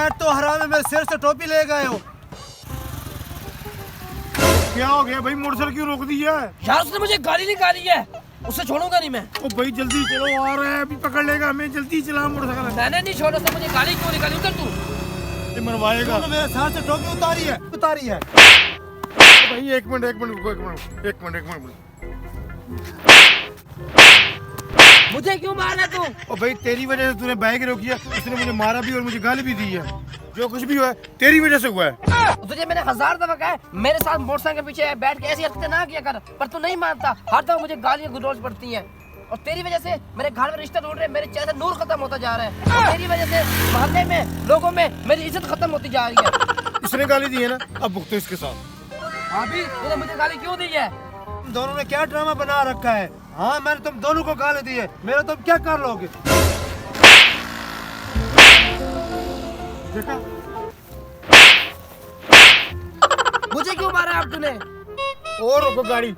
Net तो हराम है, मेरे सिर से टोपी ले गए हो। क्या हो गया भाई, मोटरसाइकिल क्यों रोक दी है? यार उसने मुझे गाली निकाली है, उससे छोड़ूंगा नहीं मैं। ओ भाई जल्दी चलो, आ रहा है, अभी पकड़ लेगा हमें, जल्दी चला मोटरसाइकिल। मैंने नहीं छोड़ा, उसने मुझे गाली क्यों निकाली? उतर तू। ये मरवाएगा। मेरे सर से टोपी उतारी है। भाई एक मिनट रुको, एक मिनट। मुझे क्यों मारा तू? ओ भाई तेरी वजह से तूने बाइक रोकी है, उसने मुझे मारा भी और मुझे गाली भी दी है। जो कुछ भी हुआ है तेरी वजह से हुआ है। तुझे मैंने 1000 दफा कहा है मेरे साथ मोटरसाइकिल के पीछे बैठ के ऐसी हरकतें ना किया कर, पर तू नहीं मानता। हर दफा मुझे गालियां गुलोज पड़ती हैं और तेरी वजह से मेरे घर में रिश्ता टूट रहे, मेरे चेहरे से नूर खत्म होता जा रहा है और तेरी वजह से मोहल्ले में लोगों में मेरी इज्जत खत्म होती जा रही है। इसने गाली दी है ना, अब भुगतो इसके साथ। अभी तूने मुझे गाली क्यों दी है? तुम दोनों ने क्या ड्रामा बना रखा है? हाँ मैंने तुम दोनों को गाली दी है, मेरा तुम क्या कर लोगे? देखा मुझे क्यों मारा आप तूने? और रोको गाड़ी।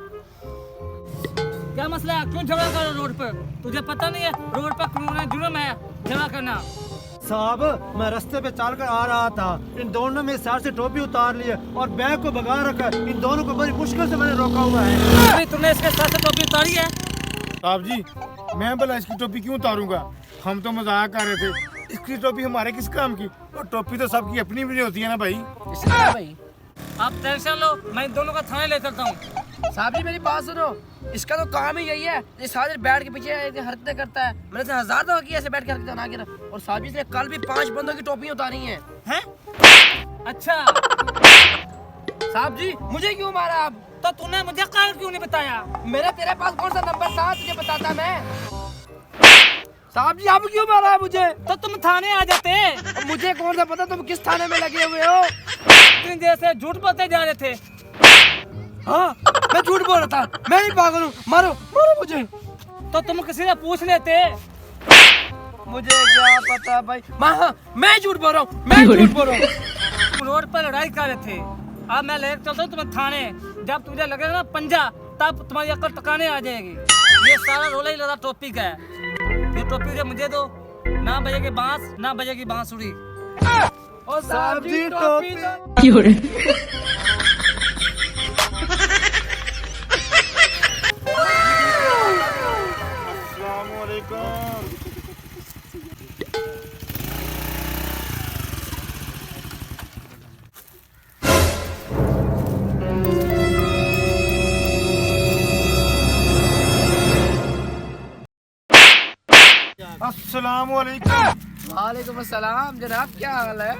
क्या मसला है? क्यों झगड़ा कर रहे हो रोड पर? तुझे पता नहीं है रोड पर कानून है, जुर्म है झगड़ा करना। साहब मैं रास्ते पे चल कर आ रहा था, इन दोनों में सर से टोपी उतार ली है और बैग को भगा रखा है। इन दोनों को बड़ी मुश्किल से मैंने रोका हुआ है। अभी तुमने इसके सर से टोपी उतारी है? साहब जी मैं भला इसकी टोपी क्यों उतारूंगा? हम तो मजाक कर रहे थे, इसकी टोपी हमारे किस काम की? और टोपी तो सबकी अपनी भी होती है ना भाई। भाई आप टेंशन लो, मैं इन दोनों का थाने ले चलता हूँ। साहब जी मेरी बात सुनो, इसका तो काम ही यही है, ये सारे दिन बैठ के पीछे हरकतें करता है। मैंने तो 1000 दफा किया ऐसे बैठ के हरकतें ना कर। और साहब जी ने कल भी 5 बंदों की टोपी उतारी हैं। हैं? अच्छा साहब जी मुझे क्यों मारा आप? तो तूने मुझे कारण क्यों नहीं बताया? मेरा तेरे पास कौन सा नंबर था तुझे बताता मैं? साहब जी आप क्यों मारा है मुझे? तो तुम थाने आ जाते। और मुझे कौन सा पता तुम किस थाने में लगे हुए हो? तुम जैसे झूठ बोलते जा रहे थे। हाँ मैं झूठ बोल रहा था, मैं ही पागल हूँ। मारो मारो मुझे। तो तुम किसी से पूछ लेते। मुझे क्या पता भाई। मैं झूठ बोल रहा हूँ, मैं झूठ बोल रहा हूँ। तुम रोड पर लड़ाई कर रहे थे, अब मैं लेकर चलता हूँ तुम्हें थाने। जब तुझे लगेगा ना पंजा, तब तुम्हारी अकल टकाने आ जाएगी। ये सारा रोला ही लगा टोपी का है। ये टोपी जो मुझे दो, ना बजेगी बांस ना बजेगी बांसुरी। और साहब जी टोपी अस्सलाम वालेकुम। वालेकुम अस्सलाम जनाब, क्या हाल है?